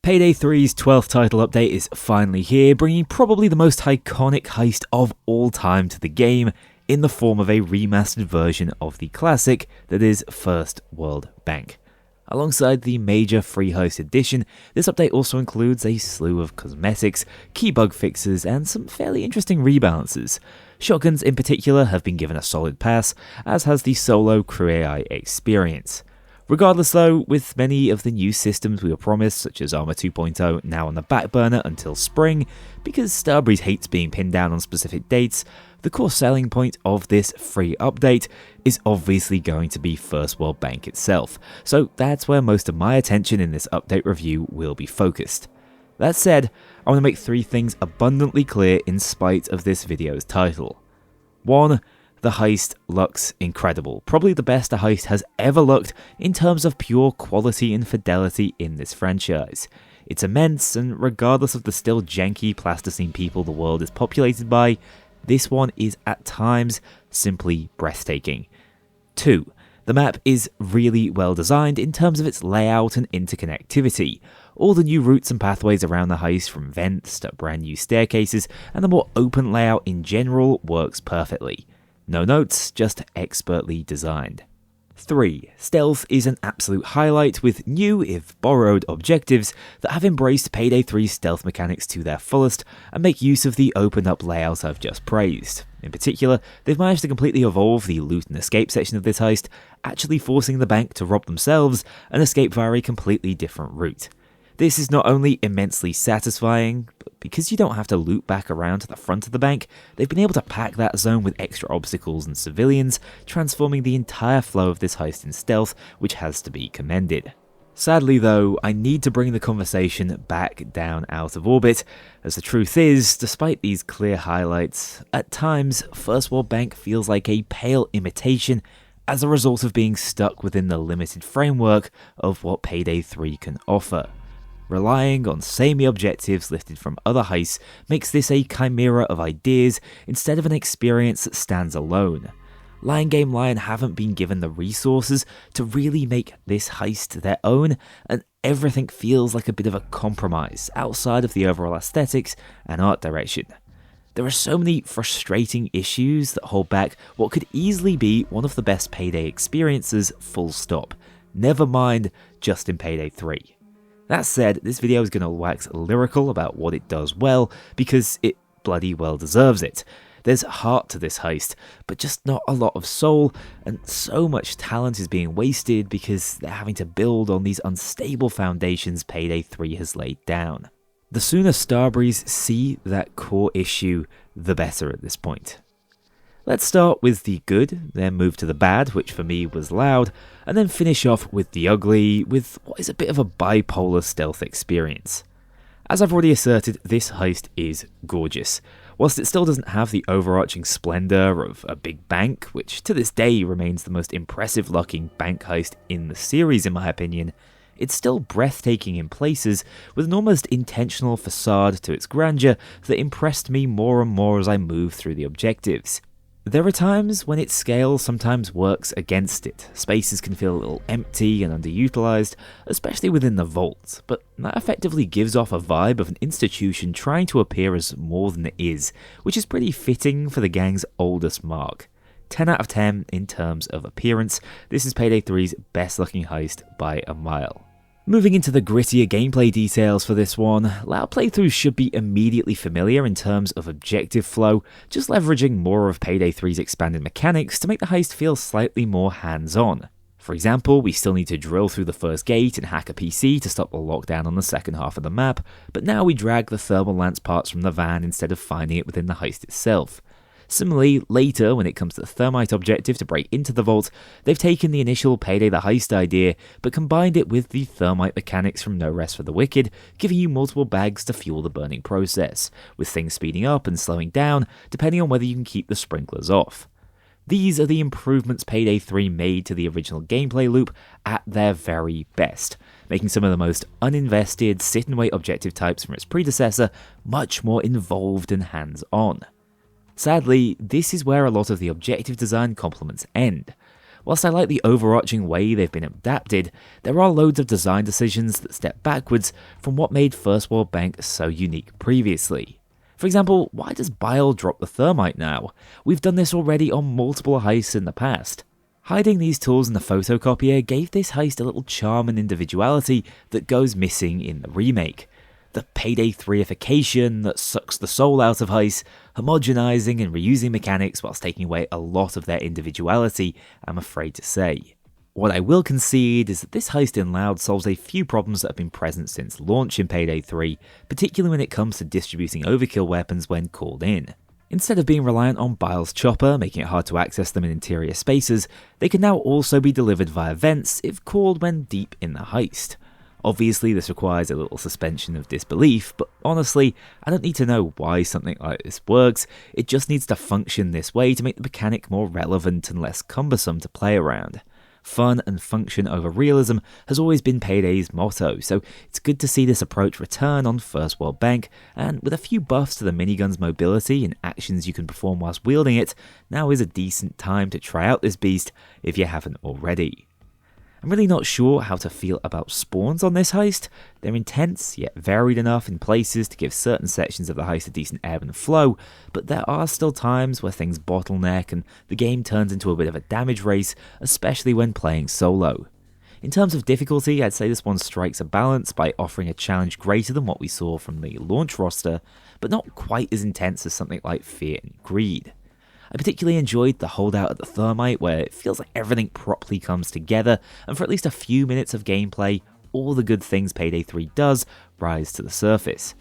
Payday 3's 12th title update is finally here, bringing probably the most iconic heist of all time to the game, in the form of a remastered version of the classic that is First World Bank. Alongside the major free heist edition, this update also includes a slew of cosmetics, key bug fixes, and some fairly interesting rebalances. Shotguns in particular have been given a solid pass, as has the solo crew AI experience. Regardless though, with many of the new systems we were promised, such as Armor 2.0 now on the back burner until spring, because Starbreeze hates being pinned down on specific dates, the core selling point of this free update is obviously going to be First World Bank itself, so that's where most of my attention in this update review will be focused. That said, I want to make 3 things abundantly clear in spite of this video's title. 1. The heist looks incredible, probably the best a heist has ever looked in terms of pure quality and fidelity in this franchise. It's immense, and regardless of the still janky plasticine people the world is populated by, this one is at times simply breathtaking. 2. The map is really well designed in terms of its layout and interconnectivity. All the new routes and pathways around the heist, from vents to brand new staircases, and the more open layout in general works perfectly. No notes, just expertly designed. 3. Stealth is an absolute highlight, with new, if borrowed, objectives that have embraced Payday 3's stealth mechanics to their fullest and make use of the opened up layout I've just praised. In particular, they've managed to completely evolve the loot and escape section of this heist, actually forcing the bank to rob themselves and escape via a completely different route. This is not only immensely satisfying, but because you don't have to loop back around to the front of the bank, they've been able to pack that zone with extra obstacles and civilians, transforming the entire flow of this heist in stealth, which has to be commended. Sadly though, I need to bring the conversation back down out of orbit, as the truth is, despite these clear highlights, at times First World Bank feels like a pale imitation as a result of being stuck within the limited framework of what Payday 3 can offer. Relying on samey objectives lifted from other heists makes this a chimera of ideas instead of an experience that stands alone. Lion Game Lion haven't been given the resources to really make this heist their own, and everything feels like a bit of a compromise outside of the overall aesthetics and art direction. There are so many frustrating issues that hold back what could easily be one of the best Payday experiences, full stop. Never mind just in Payday 3. That said, this video is going to wax lyrical about what it does well, because it bloody well deserves it. There's heart to this heist, but just not a lot of soul, and so much talent is being wasted because they're having to build on these unstable foundations Payday 3 has laid down. The sooner Starbreeze see that core issue, the better at this point. Let's start with the good, then move to the bad, which for me was loud, and then finish off with the ugly, with what is a bit of a bipolar stealth experience. As I've already asserted, this heist is gorgeous. Whilst it still doesn't have the overarching splendour of a big bank, which to this day remains the most impressive looking bank heist in the series in my opinion, it's still breathtaking in places, with an almost intentional facade to its grandeur that impressed me more and more as I moved through the objectives. There are times when its scale sometimes works against it. Spaces can feel a little empty and underutilized, especially within the vault, but that effectively gives off a vibe of an institution trying to appear as more than it is, which is pretty fitting for the gang's oldest mark. 10 out of 10 in terms of appearance, this is Payday 3's best looking heist by a mile. Moving into the grittier gameplay details for this one, loud playthroughs should be immediately familiar in terms of objective flow, just leveraging more of Payday 3's expanded mechanics to make the heist feel slightly more hands-on. For example, we still need to drill through the first gate and hack a PC to stop the lockdown on the second half of the map, but now we drag the thermal lance parts from the van instead of finding it within the heist itself. Similarly, later, when it comes to the thermite objective to break into the vault, they've taken the initial Payday the Heist idea, but combined it with the thermite mechanics from No Rest for the Wicked, giving you multiple bags to fuel the burning process, with things speeding up and slowing down, depending on whether you can keep the sprinklers off. These are the improvements Payday 3 made to the original gameplay loop at their very best, making some of the most uninvested sit-and-wait objective types from its predecessor much more involved and hands-on. Sadly, this is where a lot of the objective design compliments end. Whilst I like the overarching way they've been adapted, there are loads of design decisions that step backwards from what made First World Bank so unique previously. For example, why does Bile drop the thermite now? We've done this already on multiple heists in the past. Hiding these tools in the photocopier gave this heist a little charm and individuality that goes missing in the remake. The Payday 3ification that sucks the soul out of heists, homogenizing and reusing mechanics whilst taking away a lot of their individuality, I'm afraid to say. What I will concede is that this heist in Loud solves a few problems that have been present since launch in Payday 3, particularly when it comes to distributing overkill weapons when called in. Instead of being reliant on Bile's chopper, making it hard to access them in interior spaces, they can now also be delivered via vents if called when deep in the heist. Obviously, this requires a little suspension of disbelief, but honestly, I don't need to know why something like this works, it just needs to function this way to make the mechanic more relevant and less cumbersome to play around. Fun and function over realism has always been Payday's motto, so it's good to see this approach return on First World Bank, and with a few buffs to the minigun's mobility and actions you can perform whilst wielding it, now is a decent time to try out this beast if you haven't already. I'm really not sure how to feel about spawns on this heist. They're intense, yet varied enough in places to give certain sections of the heist a decent ebb and flow, but there are still times where things bottleneck and the game turns into a bit of a damage race, especially when playing solo. In terms of difficulty, I'd say this one strikes a balance by offering a challenge greater than what we saw from the launch roster, but not quite as intense as something like Fear and Greed. I particularly enjoyed the holdout at the thermite, where it feels like everything properly comes together, and for at least a few minutes of gameplay, all the good things Payday 3 does rise to the surface.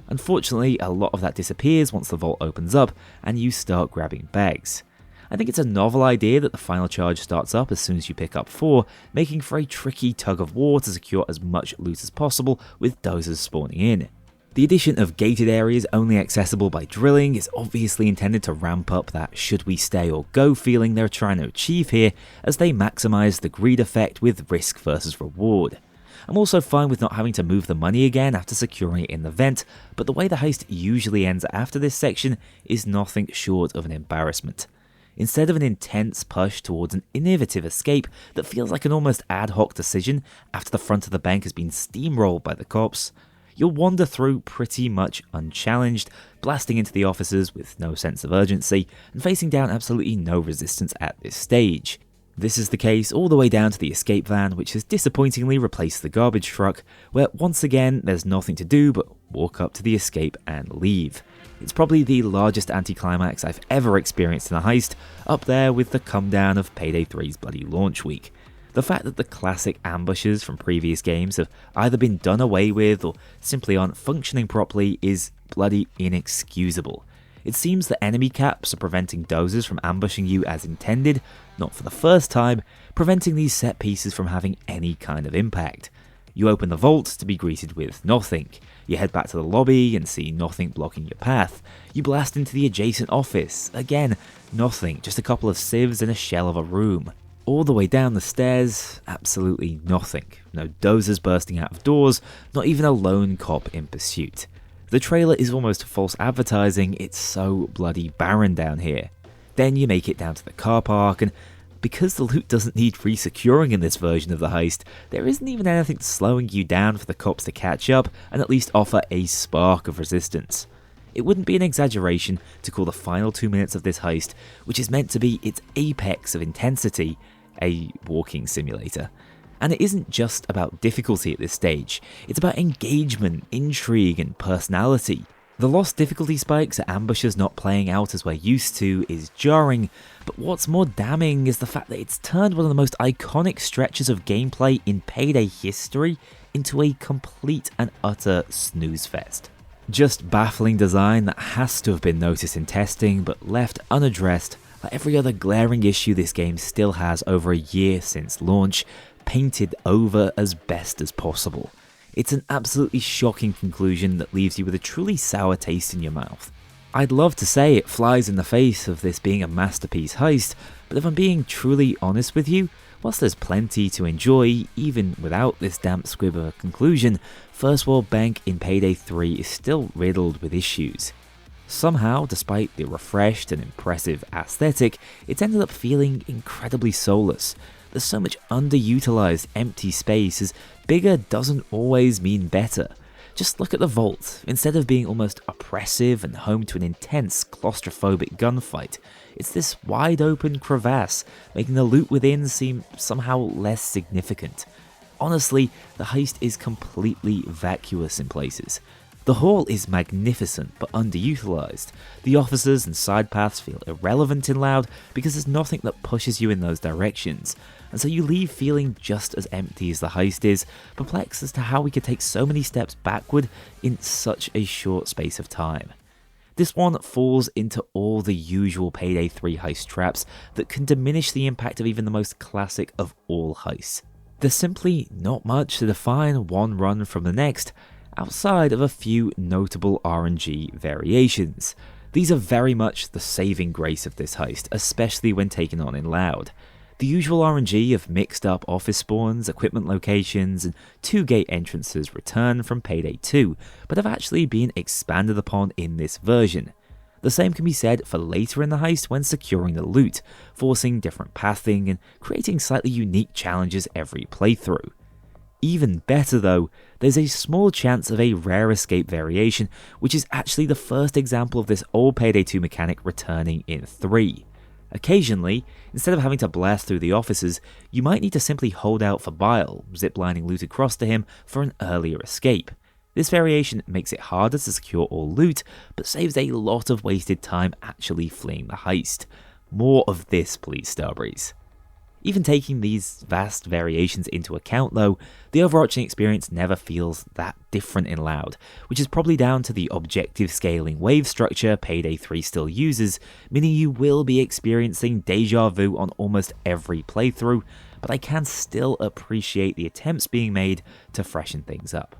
Unfortunately, a lot of that disappears once the vault opens up and you start grabbing bags. I think it's a novel idea that the final charge starts up as soon as you pick up 4, making for a tricky tug of war to secure as much loot as possible with dozers spawning in. The addition of gated areas only accessible by drilling is obviously intended to ramp up that should we stay or go feeling they're trying to achieve here, as they maximise the greed effect with risk versus reward. I'm also fine with not having to move the money again after securing it in the vent, but the way the heist usually ends after this section is nothing short of an embarrassment. Instead of an intense push towards an innovative escape that feels like an almost ad hoc decision after the front of the bank has been steamrolled by the cops, you'll wander through pretty much unchallenged, blasting into the officers with no sense of urgency, and facing down absolutely no resistance at this stage. This is the case all the way down to the escape van, which has disappointingly replaced the garbage truck, where once again there's nothing to do but walk up to the escape and leave. It's probably the largest anticlimax I've ever experienced in a heist, up there with the come down of Payday 3's bloody launch week. The fact that the classic ambushes from previous games have either been done away with or simply aren't functioning properly is bloody inexcusable. It seems that enemy caps are preventing dozers from ambushing you as intended, not for the first time, preventing these set pieces from having any kind of impact. You open the vault to be greeted with nothing. You head back to the lobby and see nothing blocking your path. You blast into the adjacent office. Again, nothing, just a couple of civs and a shell of a room. All the way down the stairs, absolutely nothing. No dozers bursting out of doors, not even a lone cop in pursuit. The trailer is almost false advertising, it's so bloody barren down here. Then you make it down to the car park, and because the loot doesn't need re-securing in this version of the heist, there isn't even anything slowing you down for the cops to catch up and at least offer a spark of resistance. It wouldn't be an exaggeration to call the final 2 minutes of this heist, which is meant to be its apex of intensity, a walking simulator. And it isn't just about difficulty at this stage, it's about engagement, intrigue, and personality. The lost difficulty spikes at ambushers not playing out as we're used to is jarring, but what's more damning is the fact that it's turned one of the most iconic stretches of gameplay in Payday history into a complete and utter snooze fest. Just baffling design that has to have been noticed in testing but left unaddressed, like every other glaring issue this game still has over a year since launch, painted over as best as possible. It's an absolutely shocking conclusion that leaves you with a truly sour taste in your mouth. I'd love to say it flies in the face of this being a masterpiece heist, but if I'm being truly honest with you, whilst there's plenty to enjoy, even without this damp squib of a conclusion, First World Bank in Payday 3 is still riddled with issues. Somehow, despite the refreshed and impressive aesthetic, it's ended up feeling incredibly soulless. There's so much underutilized empty space, as bigger doesn't always mean better. Just look at the vault. Instead of being almost oppressive and home to an intense claustrophobic gunfight, it's this wide open crevasse, making the loot within seem somehow less significant. Honestly, the heist is completely vacuous in places. The hall is magnificent but underutilized. The officers and side paths feel irrelevant in Loud because there's nothing that pushes you in those directions, and so you leave feeling just as empty as the heist is, perplexed as to how we could take so many steps backward in such a short space of time. This one falls into all the usual Payday 3 heist traps that can diminish the impact of even the most classic of all heists. There's simply not much to define one run from the next, outside of a few notable RNG variations. These are very much the saving grace of this heist, especially when taken on in Loud. The usual RNG of mixed up office spawns, equipment locations, and 2 gate entrances return from Payday 2, but have actually been expanded upon in this version. The same can be said for later in the heist when securing the loot, forcing different pathing and creating slightly unique challenges every playthrough. Even better though, there's a small chance of a rare escape variation, which is actually the first example of this old Payday 2 mechanic returning in 3. Occasionally, instead of having to blast through the offices, you might need to simply hold out for Bile, ziplining loot across to him for an earlier escape. This variation makes it harder to secure all loot, but saves a lot of wasted time actually fleeing the heist. More of this, please, Starbreeze. Even taking these vast variations into account though, the overarching experience never feels that different in Loud, which is probably down to the objective scaling wave structure Payday 3 still uses, meaning you will be experiencing deja vu on almost every playthrough, but I can still appreciate the attempts being made to freshen things up.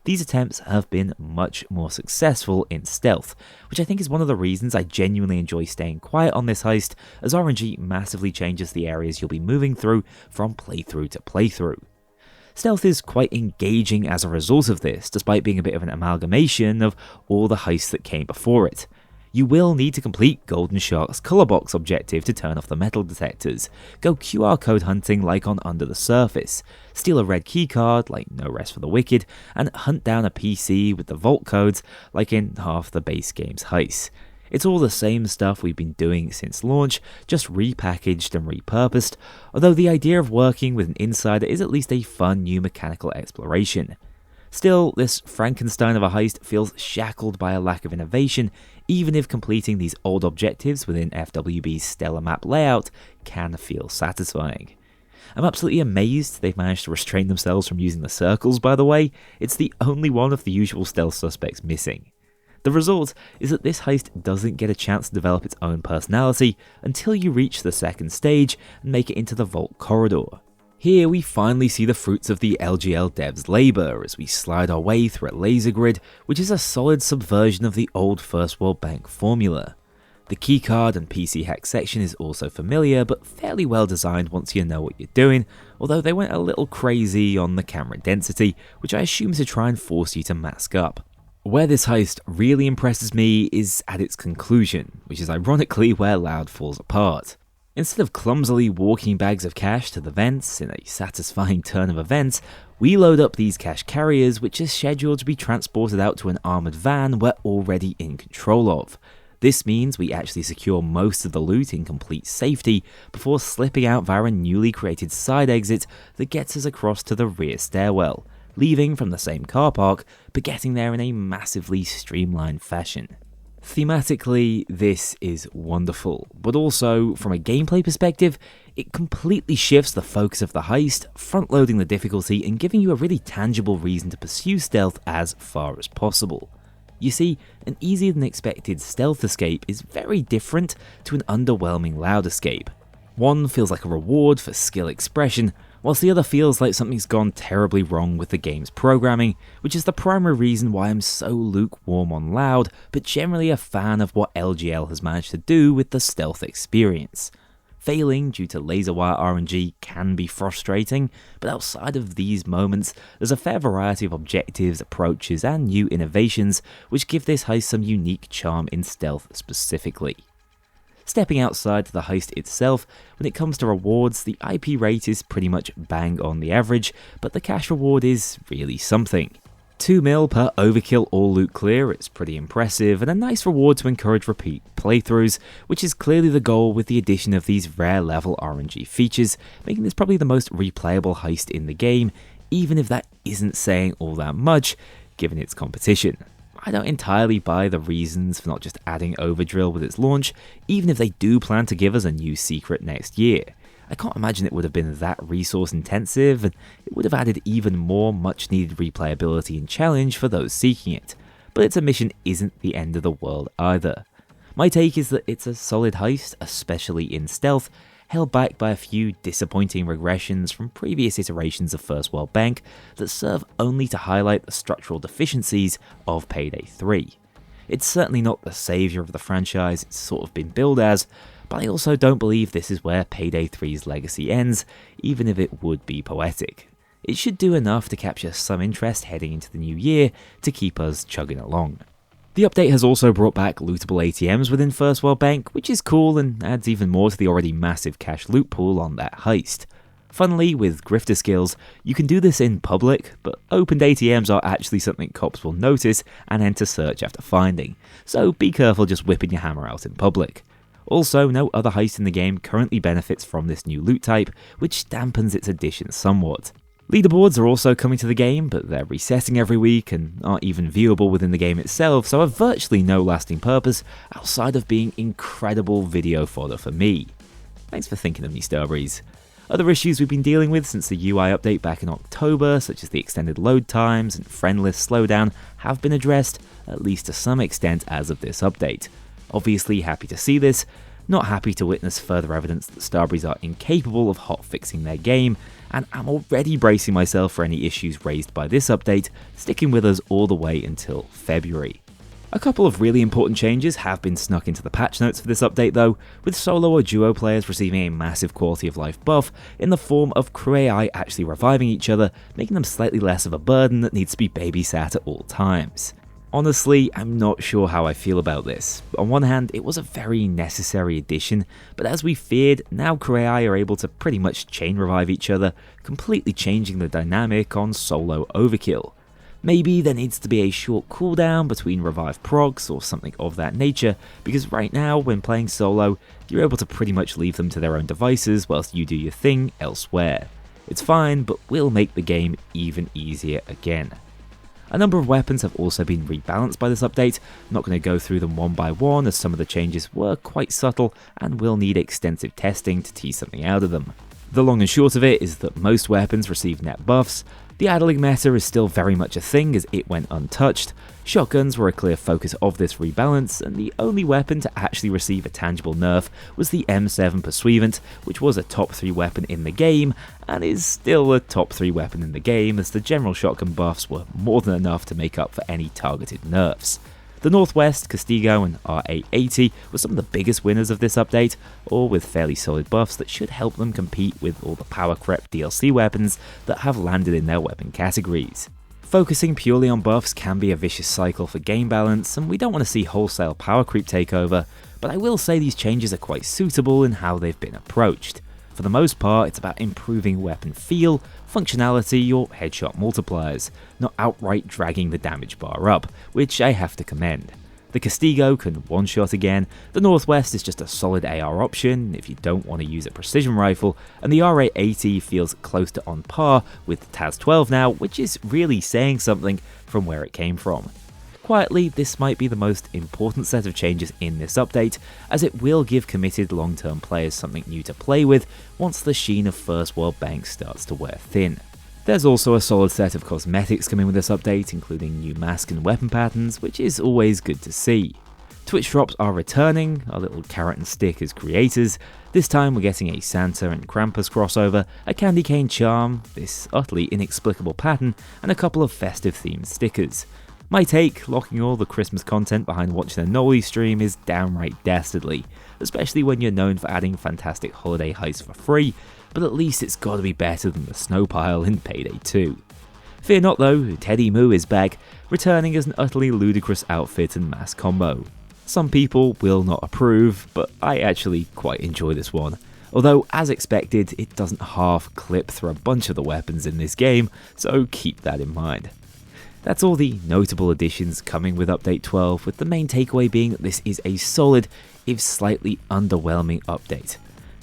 These attempts have been much more successful in stealth, which I think is one of the reasons I genuinely enjoy staying quiet on this heist, as RNG massively changes the areas you'll be moving through from playthrough to playthrough. Stealth is quite engaging as a result of this, despite being a bit of an amalgamation of all the heists that came before it. You will need to complete Golden Shark's colour box objective to turn off the metal detectors, go QR code hunting like on Under the Surface, steal a red keycard like No Rest for the Wicked, and hunt down a PC with the vault codes like in half the base game's heists. It's all the same stuff we've been doing since launch, just repackaged and repurposed, although the idea of working with an insider is at least a fun new mechanical exploration. Still, this Frankenstein of a heist feels shackled by a lack of innovation, even if completing these old objectives within FWB's stellar map layout can feel satisfying. I'm absolutely amazed they've managed to restrain themselves from using the circles, by the way. It's the only one of the usual stealth suspects missing. The result is that this heist doesn't get a chance to develop its own personality until you reach the second stage and make it into the vault corridor. Here we finally see the fruits of the LGL devs' labour as we slide our way through a laser grid, which is a solid subversion of the old First World Bank formula. The keycard and PC hack section is also familiar, but fairly well designed once you know what you're doing, although they went a little crazy on the camera density, which I assume is to try and force you to mask up. Where this heist really impresses me is at its conclusion, which is ironically where Loud falls apart. Instead of clumsily walking bags of cash to the vents in a satisfying turn of events, we load up these cash carriers which is scheduled to be transported out to an armoured van we're already in control of. This means we actually secure most of the loot in complete safety before slipping out via a newly created side exit that gets us across to the rear stairwell, leaving from the same car park but getting there in a massively streamlined fashion. Thematically, this is wonderful, but also, from a gameplay perspective, it completely shifts the focus of the heist, front-loading the difficulty and giving you a really tangible reason to pursue stealth as far as possible. You see, an easier than expected stealth escape is very different to an underwhelming Loud escape. One feels like a reward for skill expression, whilst the other feels like something's gone terribly wrong with the game's programming, which is the primary reason why I'm so lukewarm on Loud, but generally a fan of what LGL has managed to do with the stealth experience. Failing due to laser wire RNG can be frustrating, but outside of these moments, there's a fair variety of objectives, approaches, and new innovations which give this heist some unique charm in stealth specifically. Stepping outside to the heist itself, when it comes to rewards, the IP rate is pretty much bang on the average, but the cash reward is really something. 2 mil per overkill all loot clear is pretty impressive, and a nice reward to encourage repeat playthroughs, which is clearly the goal with the addition of these rare level RNG features, making this probably the most replayable heist in the game, even if that isn't saying all that much, given its competition. I don't entirely buy the reasons for not just adding Overdrill with its launch, even if they do plan to give us a new secret next year. I can't imagine it would have been that resource intensive, and it would have added even more much needed replayability and challenge for those seeking it, but its omission isn't the end of the world either. My take is that it's a solid heist, especially in stealth, held back by a few disappointing regressions from previous iterations of First World Bank that serve only to highlight the structural deficiencies of Payday 3. It's certainly not the saviour of the franchise it's sort of been billed as, but I also don't believe this is where Payday 3's legacy ends, even if it would be poetic. It should do enough to capture some interest heading into the new year to keep us chugging along. The update has also brought back lootable ATMs within First World Bank, which is cool and adds even more to the already massive cash loot pool on that heist. Funnily, with grifter skills, you can do this in public, but opened ATMs are actually something cops will notice and enter search after finding, so be careful just whipping your hammer out in public. Also, no other heist in the game currently benefits from this new loot type, which dampens its addition somewhat. Leaderboards are also coming to the game, but they're resetting every week and aren't even viewable within the game itself, so have virtually no lasting purpose outside of being incredible video fodder for me. Thanks for thinking of me, Starbreeze. Other issues we've been dealing with since the UI update back in October, such as the extended load times and friend list slowdown, have been addressed, at least to some extent as of this update. Obviously happy to see this, not happy to witness further evidence that Starbreeze are incapable of hot-fixing their game, and I'm already bracing myself for any issues raised by this update, sticking with us all the way until February. A couple of really important changes have been snuck into the patch notes for this update though, with solo or duo players receiving a massive quality of life buff in the form of crew AI actually reviving each other, making them slightly less of a burden that needs to be babysat at all times. Honestly, I'm not sure how I feel about this. On one hand, it was a very necessary addition, but as we feared, now crew AI are able to pretty much chain revive each other, completely changing the dynamic on solo overkill. Maybe there needs to be a short cooldown between revive procs or something of that nature, because right now, when playing solo, you're able to pretty much leave them to their own devices whilst you do your thing elsewhere. It's fine, but will make the game even easier again. A number of weapons have also been rebalanced by this update. I'm not going to go through them one by one as some of the changes were quite subtle and will need extensive testing to tease something out of them. The long and short of it is that most weapons receive net buffs. The idling meta is still very much a thing as it went untouched. Shotguns were a clear focus of this rebalance, and the only weapon to actually receive a tangible nerf was the M7 Pursuivant, which was a top 3 weapon in the game, and is still a top 3 weapon in the game as the general shotgun buffs were more than enough to make up for any targeted nerfs. The Northwest, Castigo and RA80 were some of the biggest winners of this update, all with fairly solid buffs that should help them compete with all the power creep DLC weapons that have landed in their weapon categories. Focusing purely on buffs can be a vicious cycle for game balance, and we don't want to see wholesale power creep take over, but I will say these changes are quite suitable in how they've been approached. For the most part, it's about improving weapon feel, functionality, or headshot multipliers, not outright dragging the damage bar up, which I have to commend. The Castigo can one-shot again, the Northwest is just a solid AR option if you don't want to use a precision rifle, and the RA80 feels close to on par with TAS-12 now, which is really saying something from where it came from. Quietly, this might be the most important set of changes in this update, as it will give committed long-term players something new to play with once the sheen of First World Bank starts to wear thin. There's also a solid set of cosmetics coming with this update, including new mask and weapon patterns, which is always good to see. Twitch drops are returning, our little carrot and stick as creators. This time we're getting a Santa and Krampus crossover, a candy cane charm, this utterly inexplicable pattern, and a couple of festive themed stickers. My take, locking all the Christmas content behind watching a Kknowley stream is downright dastardly, especially when you're known for adding fantastic holiday heists for free, but at least it's gotta be better than the snow pile in Payday 2. Fear not though, Teddy Moo is back, returning as an utterly ludicrous outfit and mass combo. Some people will not approve, but I actually quite enjoy this one. Although, as expected, it doesn't half clip through a bunch of the weapons in this game, so keep that in mind. That's all the notable additions coming with Update 12, with the main takeaway being that this is a solid, if slightly underwhelming update.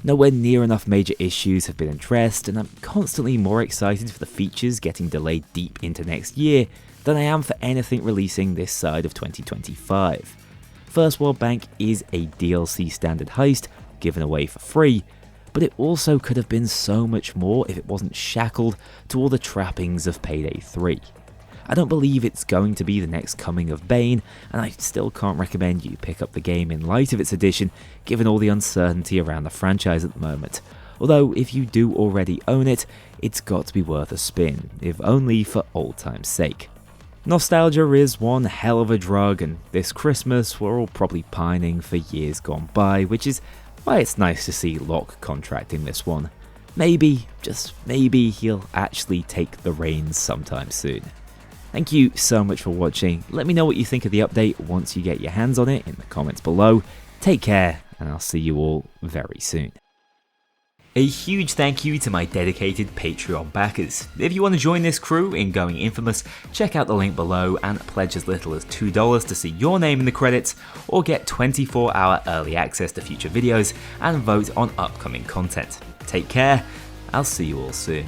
Nowhere near enough major issues have been addressed, and I'm constantly more excited for the features getting delayed deep into next year than I am for anything releasing this side of 2025. First World Bank is a DLC standard heist given away for free, but it also could have been so much more if it wasn't shackled to all the trappings of Payday 3. I don't believe it's going to be the next coming of Bane, and I still can't recommend you pick up the game in light of its addition, given all the uncertainty around the franchise at the moment. Although, if you do already own it, it's got to be worth a spin, if only for old time's sake. Nostalgia is one hell of a drug, and this Christmas we're all probably pining for years gone by, which is why it's nice to see Locke contracting this one. Maybe, just maybe, he'll actually take the reins sometime soon. Thank you so much for watching. Let me know what you think of the update once you get your hands on it in the comments below. Take care, and I'll see you all very soon. A huge thank you to my dedicated Patreon backers. If you want to join this crew in going infamous, check out the link below and pledge as little as $2 to see your name in the credits, or get 24-hour early access to future videos and vote on upcoming content. Take care, I'll see you all soon.